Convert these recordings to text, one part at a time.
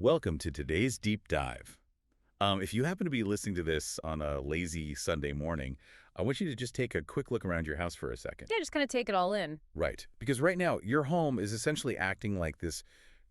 Welcome to today's deep dive. If you happen to be listening to this on a lazy Sunday morning, I want you to just take a quick look around your house for a second. Yeah, just kind of take it all in. Right. Because right now, your home is essentially acting like this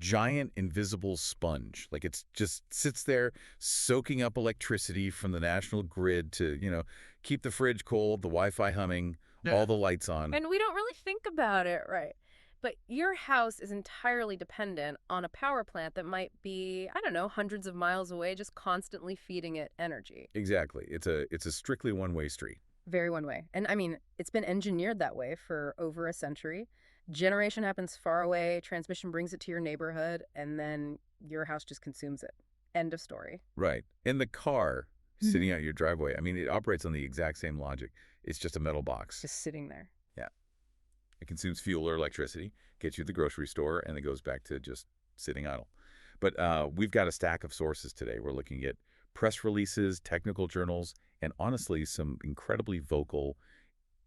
giant invisible sponge. Like it's just sits there soaking up electricity from the national grid to, keep the fridge cold, the Wi-Fi humming, all the lights on. And we don't really think about it, right? But your house is entirely dependent on a power plant that might be, I don't know, hundreds of miles away, just constantly feeding it energy. Exactly. It's a strictly one-way street. Very one way. And I mean, it's been engineered that way for over a century. Generation happens far away, transmission brings it to your neighborhood, and then your house just consumes it. End of story. Right. And the car sitting out your driveway, I mean, it operates on the exact same logic. It's just a metal box. Just sitting there. Yeah. It consumes fuel or electricity, gets you to the grocery store, and it goes back to just sitting idle. But we've got a stack of sources today. We're looking at press releases, technical journals, and honestly, some incredibly vocal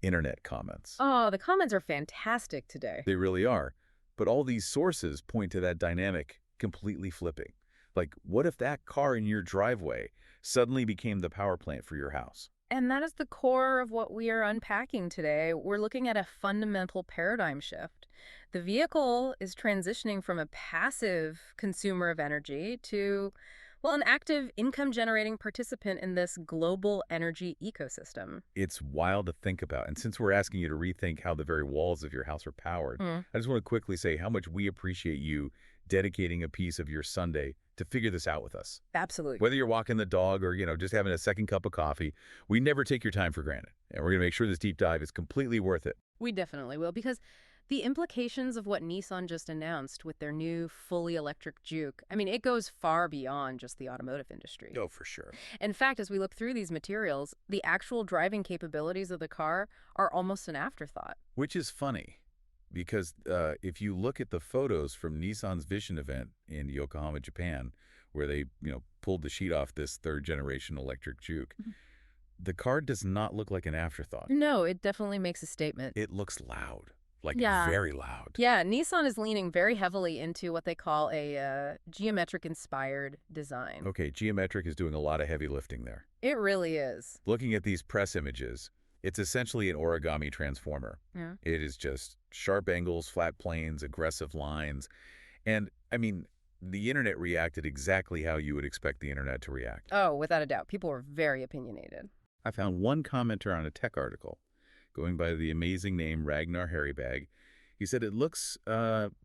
internet comments. Oh, the comments are fantastic today. They really are. But all these sources point to that dynamic completely flipping. Like, what if that car in your driveway suddenly became the power plant for your house? And that is the core of what we are unpacking today. We're looking at a fundamental paradigm shift. The vehicle is transitioning from a passive consumer of energy to, well, an active income-generating participant in this global energy ecosystem. It's wild to think about. And since we're asking you to rethink how the very walls of your house are powered, I just want to quickly say how much we appreciate you dedicating a piece of your Sunday to figure this out with us. Absolutely. Whether you're walking the dog or, just having a second cup of coffee, we never take your time for granted. And we're going to make sure this deep dive is completely worth it. We definitely will, because the implications of what Nissan just announced with their new fully electric Juke, I mean, it goes far beyond just the automotive industry. Oh, for sure. In fact, as we look through these materials, the actual driving capabilities of the car are almost an afterthought. Which is funny, because if you look at the photos from Nissan's Vision event in Yokohama, Japan, where they, pulled the sheet off this third-generation electric Juke, the car does not look like an afterthought. No, it definitely makes a statement. It looks loud. Like, Yeah. very loud. Yeah, Nissan is leaning very heavily into what they call a geometric-inspired design. Okay, geometric is doing a lot of heavy lifting there. It really is. Looking at these press images, it's essentially an origami transformer. Yeah. It is just sharp angles, flat planes, aggressive lines. And, I mean, the internet reacted exactly how you would expect the internet to react. Oh, without a doubt. People were very opinionated. I found one commenter on a tech article, going by the amazing name Ragnar Harrybag. He said it looks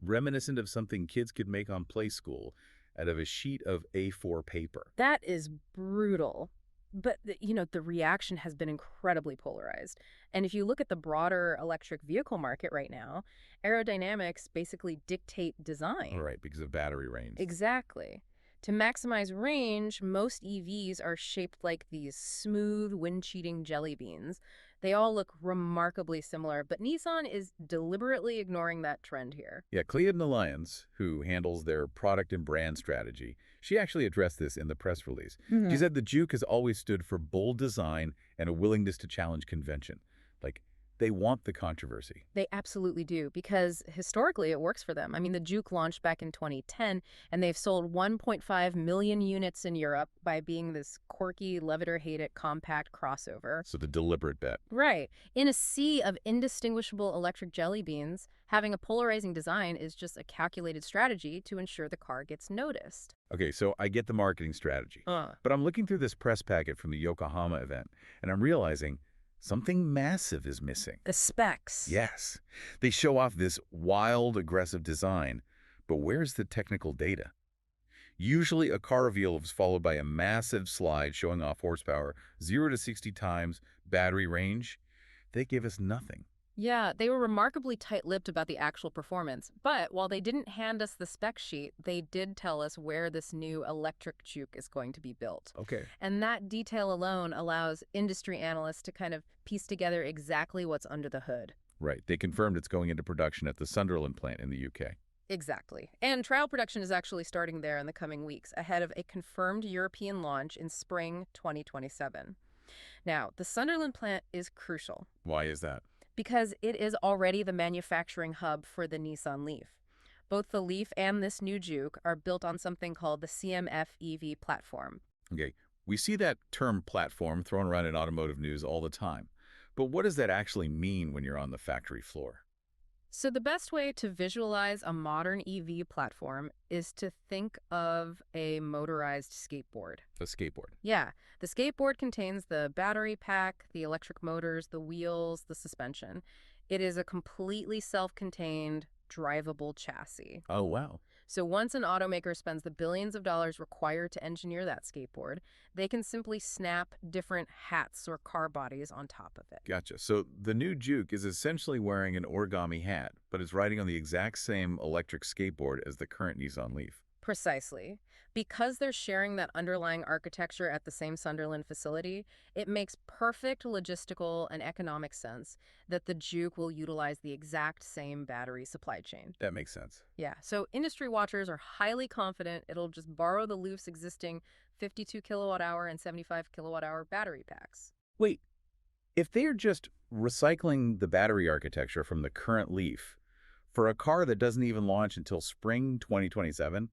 reminiscent of something kids could make on Play School out of a sheet of A4 paper. That is brutal. But, the reaction has been incredibly polarized. And if you look at the broader electric vehicle market right now, aerodynamics basically dictate design. All right, because of battery range. Exactly. To maximize range, most EVs are shaped like these smooth, wind-cheating jelly beans. They all look remarkably similar, but Nissan is deliberately ignoring that trend here. Yeah, Clea Lyons, who handles their product and brand strategy, she actually addressed this in the press release. She said the Juke has always stood for bold design and a willingness to challenge convention. Like, they want the controversy. They absolutely do, because historically it works for them. I mean, the Juke launched back in 2010, and they've sold 1.5 million units in Europe by being this quirky, love-it-or-hate-it compact crossover. So the deliberate bet. Right. In a sea of indistinguishable electric jelly beans, having a polarizing design is just a calculated strategy to ensure the car gets noticed. Okay, so I get the marketing strategy. But I'm looking through this press packet from the Yokohama event, and I'm realizing something massive is missing. The specs. Yes. They show off this wild, aggressive design, but where's the technical data? Usually a car reveal is followed by a massive slide showing off horsepower, 0 to 60 times, battery range. They give us nothing. Yeah, they were remarkably tight-lipped about the actual performance. But while they didn't hand us the spec sheet, they did tell us where this new electric Juke is going to be built. Okay. And that detail alone allows industry analysts to kind of piece together exactly what's under the hood. Right. They confirmed it's going into production at the Sunderland plant in the UK. Exactly. And trial production is actually starting there in the coming weeks, ahead of a confirmed European launch in spring 2027. Now, the Sunderland plant is crucial. Why is that? Because it is already the manufacturing hub for the Nissan Leaf. Both the Leaf and this new Juke are built on something called the CMF EV platform. Okay, we see that term platform thrown around in automotive news all the time. But what does that actually mean when you're on the factory floor? So the best way to visualize a modern EV platform is to think of a motorized skateboard. A skateboard. Yeah, the skateboard contains the battery pack, the electric motors, the wheels, the suspension. It is a completely self-contained, drivable chassis. Oh, wow. So once an automaker spends the billions of dollars required to engineer that skateboard, they can simply snap different hats or car bodies on top of it. Gotcha. So the new Juke is essentially wearing an origami hat, but is riding on the exact same electric skateboard as the current Nissan Leaf. Precisely. Because they're sharing that underlying architecture at the same Sunderland facility, it makes perfect logistical and economic sense that the Juke will utilize the exact same battery supply chain. That makes sense. Yeah, so industry watchers are highly confident it'll just borrow the Leaf's existing 52 kilowatt hour and 75 kilowatt hour battery packs. Wait, if they're just recycling the battery architecture from the current Leaf for a car that doesn't even launch until spring 2027,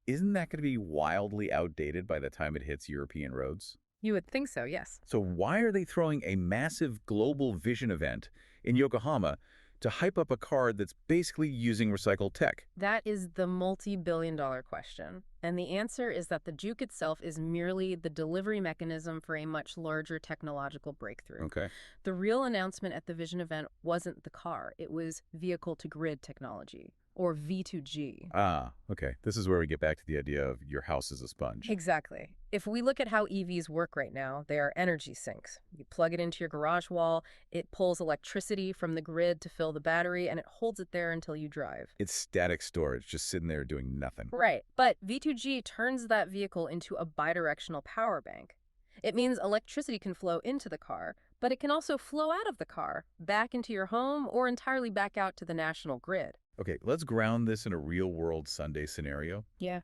isn't that going to be wildly outdated by the time it hits European roads? You would think so, yes. So why are they throwing a massive global vision event in Yokohama to hype up a car that's basically using recycled tech? That is the multi-billion-dollar question. And the answer is that the Juke itself is merely the delivery mechanism for a much larger technological breakthrough. Okay. The real announcement at the Vision event wasn't the car. It was vehicle-to-grid technology, or V2G. Ah, okay. This is where we get back to the idea of your house as a sponge. Exactly. If we look at how EVs work right now, they are energy sinks. You plug it into your garage wall, it pulls electricity from the grid to fill the battery, and it holds it there until you drive. It's static storage, just sitting there doing nothing. Right, but V2G turns that vehicle into a bi-directional power bank. It means electricity can flow into the car, but it can also flow out of the car, back into your home, or entirely back out to the national grid. Okay, let's ground this in a real-world Sunday scenario. Yeah.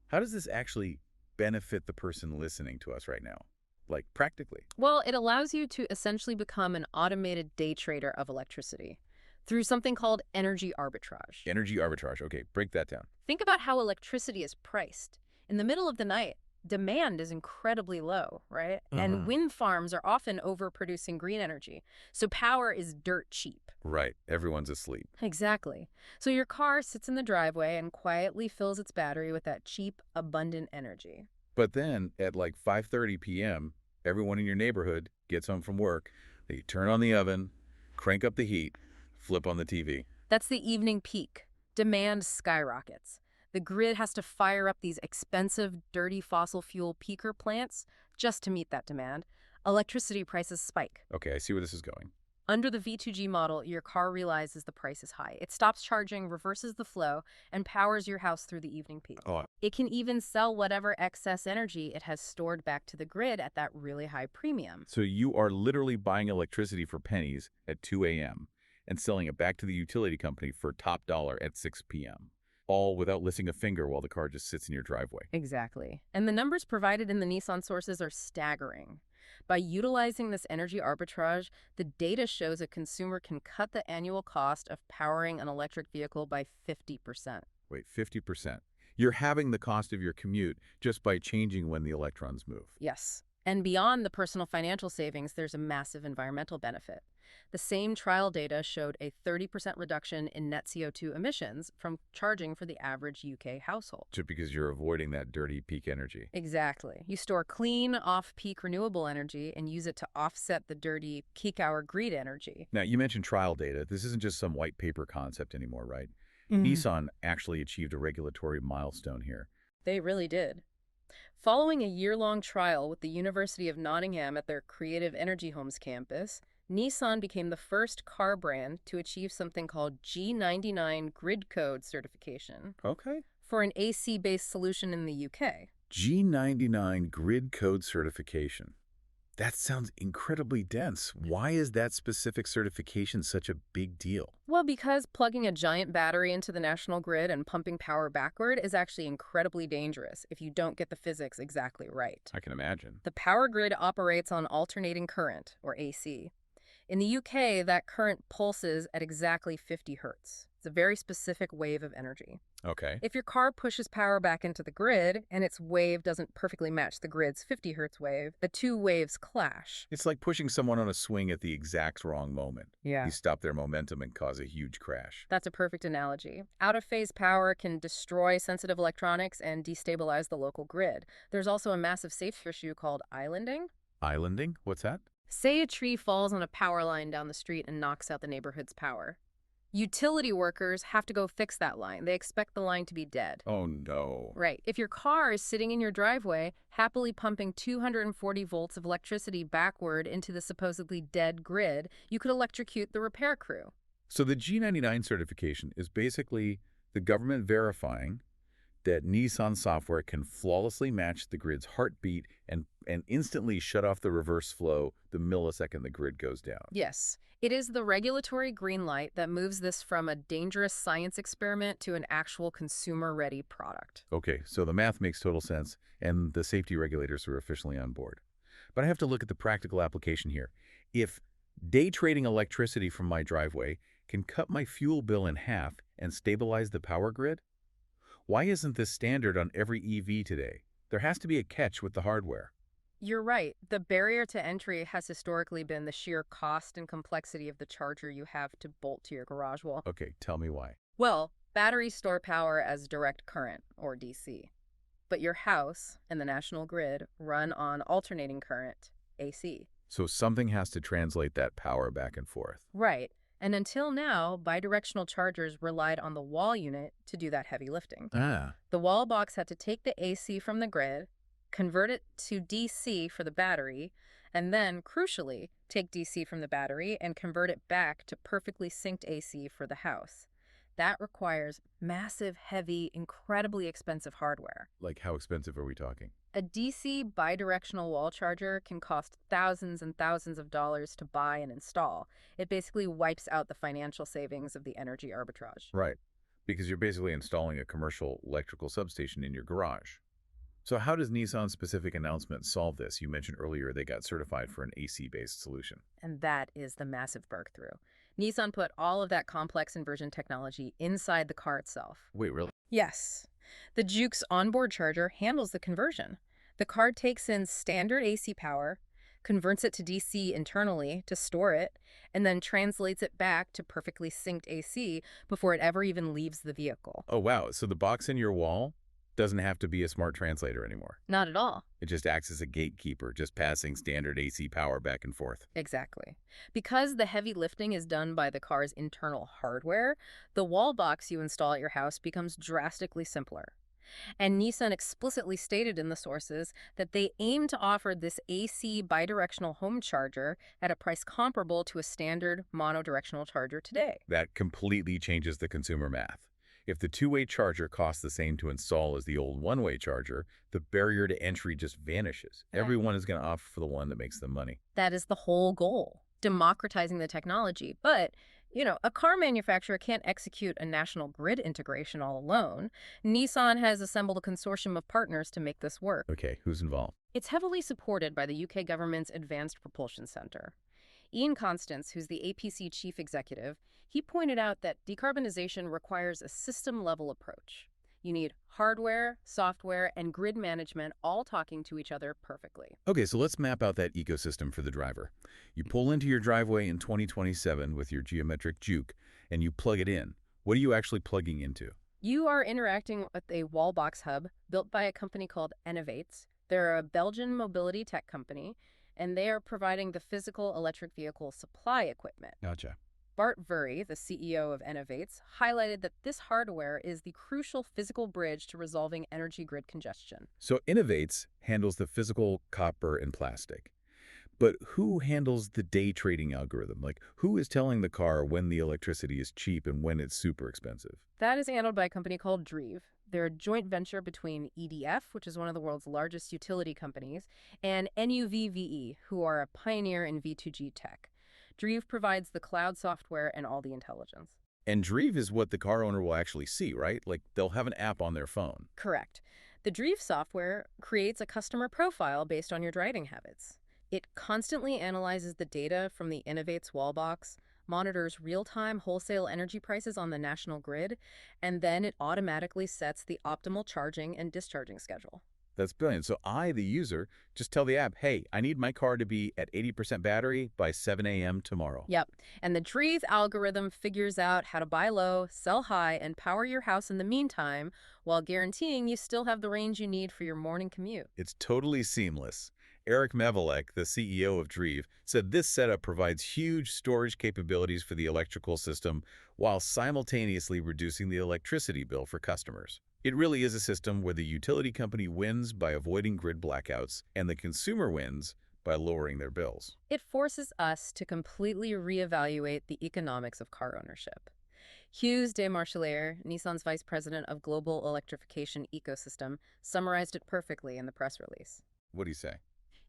How does this actually benefit the person listening to us right now? Like, practically. Well, it allows you to essentially become an automated day trader of electricity through something called energy arbitrage. Energy arbitrage. Okay, break that down. Think about how electricity is priced. In the middle of the night, demand is incredibly low, right? And wind farms are often overproducing green energy. So power is dirt cheap. Right, everyone's asleep. Exactly. So your car sits in the driveway and quietly fills its battery with that cheap, abundant energy. But then, at like 5:30 p.m., everyone in your neighborhood gets home from work, they turn on the oven, crank up the heat, flip on the TV. That's the evening peak. Demand skyrockets. The grid has to fire up these expensive, dirty fossil fuel peaker plants just to meet that demand. Electricity prices spike. Okay, I see where this is going. Under the V2G model, your car realizes the price is high. It stops charging, reverses the flow, and powers your house through the evening peak. Oh, It can even sell whatever excess energy it has stored back to the grid at that really high premium. so you are literally buying electricity for pennies at 2 a.m. and selling it back to the utility company for top dollar at 6 p.m., all without lifting a finger while the car just sits in your driveway. Exactly. And the numbers provided in the Nissan sources are staggering. By utilizing this energy arbitrage, the data shows a consumer can cut the annual cost of powering an electric vehicle by 50%. Wait, 50%. You're halving the cost of your commute just by changing when the electrons move. Yes. And beyond the personal financial savings, there's a massive environmental benefit. The same trial data showed a 30% reduction in net CO2 emissions from charging for the average UK household. Just because you're avoiding that dirty peak energy. Exactly. You store clean, off-peak renewable energy and use it to offset the dirty peak-hour grid energy. Now, you mentioned trial data. This isn't just some white paper concept anymore, right? Nissan actually achieved a regulatory milestone here. They really did. Following a year-long trial with the University of Nottingham at their Creative Energy Homes campus, Nissan became the first car brand to achieve something called G99 Grid Code certification Okay. for an AC-based solution in the UK. G99 Grid Code certification. That sounds incredibly dense. Why is that specific certification such a big deal? Well, because plugging a giant battery into the national grid and pumping power backward is actually incredibly dangerous if you don't get the physics exactly right. I can imagine. The power grid operates on alternating current, or AC. In the UK, that current pulses at exactly 50 hertz. It's a very specific wave of energy. Okay. If your car pushes power back into the grid and its wave doesn't perfectly match the grid's 50 hertz wave, the two waves clash. It's like pushing someone on a swing at the exact wrong moment. Yeah. You stop their momentum and cause a huge crash. That's a perfect analogy. Out-of-phase power can destroy sensitive electronics and destabilize the local grid. There's also a massive safety issue called islanding. Islanding? What's that? Say a tree falls on a power line down the street and knocks out the neighborhood's power. Utility workers have to go fix that line. They expect the line to be dead. Oh, no. Right. If your car is sitting in your driveway, happily pumping 240 volts of electricity backward into the supposedly dead grid, you could electrocute the repair crew. So the G99 certification is basically the government verifying that Nissan software can flawlessly match the grid's heartbeat and instantly shut off the reverse flow the millisecond the grid goes down. Yes, it is the regulatory green light that moves this from a dangerous science experiment to an actual consumer-ready product. Okay, so the math makes total sense, and the safety regulators are officially on board. But I have to look at the practical application here. If day trading electricity from my driveway can cut my fuel bill in half and stabilize the power grid, why isn't this standard on every EV today? There has to be a catch with the hardware. You're right. The barrier to entry has historically been the sheer cost and complexity of the charger you have to bolt to your garage wall. Okay, tell me why. Well, batteries store power as direct current, or DC. But your house and the national grid run on alternating current, AC. So something has to translate that power back and forth. Right. And until now, bidirectional chargers relied on the wall unit to do that heavy lifting. Ah, The wall box had to take the AC from the grid, convert it to DC for the battery, and then, crucially, take DC from the battery and convert it back to perfectly synced AC for the house. That requires massive, heavy, incredibly expensive hardware. like how expensive are we talking? A DC bidirectional wall charger can cost thousands and thousands of dollars to buy and install. It basically wipes out the financial savings of the energy arbitrage. Right, because you're basically installing a commercial electrical substation in your garage. So how does Nissan's specific announcement solve this? You mentioned earlier they got certified for an AC-based solution. And that is the massive breakthrough. Nissan put all of that complex inversion technology inside the car itself. Wait, really? Yes. The Juke's onboard charger handles the conversion. The car takes in standard AC power, converts it to DC internally to store it, and then translates it back to perfectly synced AC before it ever even leaves the vehicle. Oh, wow. So the box in your wall doesn't have to be a smart translator anymore. Not at all. It just acts as a gatekeeper, just passing standard AC power back and forth. Exactly. Because the heavy lifting is done by the car's internal hardware, the wall box you install at your house becomes drastically simpler. And Nissan explicitly stated in the sources that they aim to offer this AC bidirectional home charger at a price comparable to a standard monodirectional charger today. That completely changes the consumer math. If the two-way charger costs the same to install as the old one-way charger, the barrier to entry just vanishes. Right. Everyone is going to opt for the one that makes them money. That is the whole goal, democratizing the technology. But, a car manufacturer can't execute a national grid integration all alone. Nissan has assembled a consortium of partners to make this work. Okay, who's involved? It's heavily supported by the UK government's Advanced Propulsion Centre. Ian Constance, who's the APC chief executive, he pointed out that decarbonization requires a system-level approach. You need hardware, software, and grid management all talking to each other perfectly. Okay, so let's map out that ecosystem for the driver. You pull into your driveway in 2027 with your geometric Juke, and you plug it in. What are you actually plugging into? You are interacting with a wallbox hub built by a company called Innovates. They're a Belgian mobility tech company, and they are providing the physical electric vehicle supply equipment. Gotcha. Bart Vurry, the CEO of Innovates, highlighted that this hardware is the crucial physical bridge to resolving energy grid congestion. So Innovates handles the physical copper and plastic. But who handles the day trading algorithm? Like, who is telling the car when the electricity is cheap and when it's super expensive? That is handled by a company called Drive. They're a joint venture between EDF, which is one of the world's largest utility companies, and NUVVE, who are a pioneer in V2G tech. Drive provides the cloud software and all the intelligence. And Drive is what the car owner will actually see, right? Like, they'll have an app on their phone. Correct. The Drive software creates a customer profile based on your driving habits. It constantly analyzes the data from the Innovate's wall box, monitors real-time wholesale energy prices on the national grid, and then it automatically sets the optimal charging and discharging schedule. That's brilliant. So I, the user, just tell the app, hey, I need my car to be at 80% battery by 7 a.m. tomorrow. Yep. And the Trees algorithm figures out how to buy low, sell high, and power your house in the meantime while guaranteeing you still have the range you need for your morning commute. It's totally seamless. Eric Mevalek, the CEO of Dreve, said this setup provides huge storage capabilities for the electrical system while simultaneously reducing the electricity bill for customers. It really is a system where the utility company wins by avoiding grid blackouts and the consumer wins by lowering their bills. It forces us to completely reevaluate the economics of car ownership. Hughes de Marchelier, Nissan's vice president of global electrification ecosystem, summarized it perfectly in the press release. What do you say?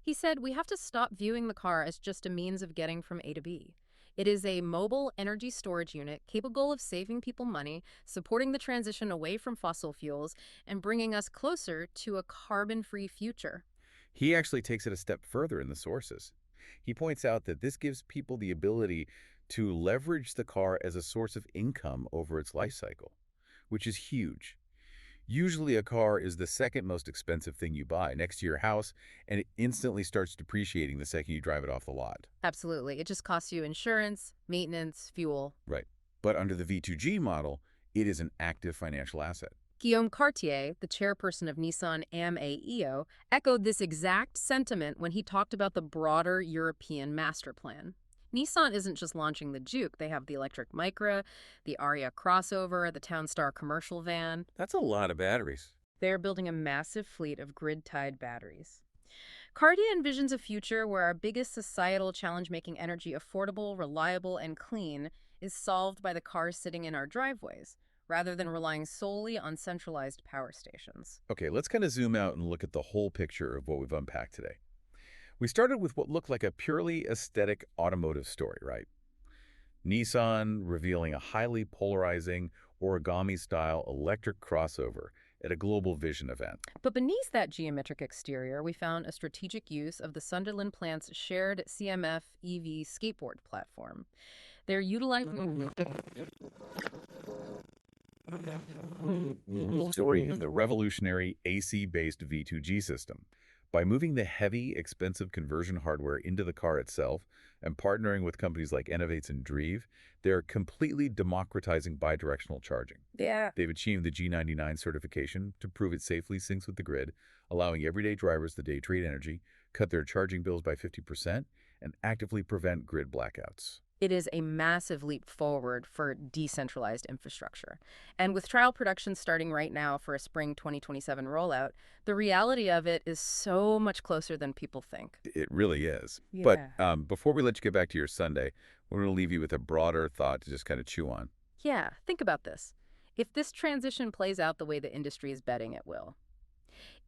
He said, "We have to stop viewing the car as just a means of getting from A to B. It is a mobile energy storage unit capable of saving people money, supporting the transition away from fossil fuels, and bringing us closer to a carbon-free future." He actually takes it a step further in the sources. He points out that this gives people the ability to leverage the car as a source of income over its life cycle, which is huge. Usually a car is the second most expensive thing you buy next to your house, and it instantly starts depreciating the second you drive it off the lot. Absolutely. It just costs you insurance, maintenance, fuel. Right. But under the V2G model, it is an active financial asset. Guillaume Cartier, the chairperson of Nissan AMA-EO, echoed this exact sentiment when he talked about the broader European master plan. Nissan isn't just launching the Juke. They have the electric Micra, the Aria crossover, the Townstar commercial van. That's a lot of batteries. They're building a massive fleet of grid-tied batteries. Cartier envisions a future where our biggest societal challenge, making energy affordable, reliable, and clean, is solved by the cars sitting in our driveways, rather than relying solely on centralized power stations. Okay, let's kind of zoom out and look at the whole picture of what we've unpacked today. We started with what looked like a purely aesthetic automotive story, right? Nissan revealing a highly polarizing origami-style electric crossover at a Global Vision event. But beneath that geometric exterior, we found a strategic use of the Sunderland plant's shared CMF EV skateboard platform. They're utilizing the revolutionary AC-based V2G system. By moving the heavy, expensive conversion hardware into the car itself and partnering with companies like Innovates and Dreve, they're completely democratizing bi-directional charging. Yeah. They've achieved the G99 certification to prove it safely syncs with the grid, allowing everyday drivers the day trade energy, cut their charging bills by 50%, and actively prevent grid blackouts. It is a massive leap forward for decentralized infrastructure. And with trial production starting right now for a spring 2027 rollout, the reality of it is so much closer than people think. It really is. Yeah. But before we let you get back to your Sunday, we're going to leave you with a broader thought to just kind of chew on. Yeah, think about this. If this transition plays out the way the industry is betting it will,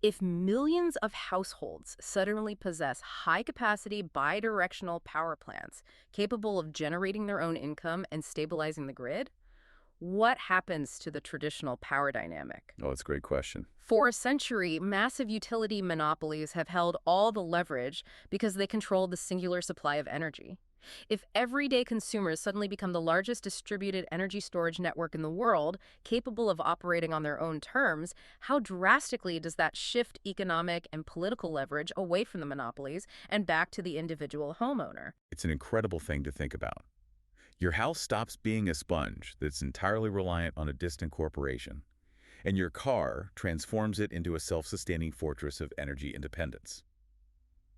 if millions of households suddenly possess high-capacity bi-directional power plants capable of generating their own income and stabilizing the grid, what happens to the traditional power dynamic? Oh, that's a great question. For a century, massive utility monopolies have held all the leverage because they control the singular supply of energy. If everyday consumers suddenly become the largest distributed energy storage network in the world, capable of operating on their own terms, how drastically does that shift economic and political leverage away from the monopolies and back to the individual homeowner? It's an incredible thing to think about. Your house stops being a sponge that's entirely reliant on a distant corporation, and your car transforms it into a self-sustaining fortress of energy independence.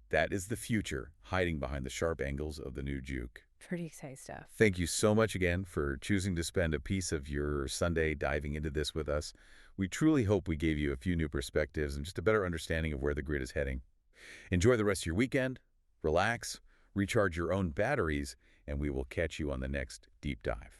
That is the future hiding behind the sharp angles of the new Juke. Pretty exciting stuff. Thank you so much again for choosing to spend a piece of your Sunday diving into this with us. We truly hope we gave you a few new perspectives and just a better understanding of where the grid is heading. Enjoy the rest of your weekend, relax, recharge your own batteries, and we will catch you on the next deep dive.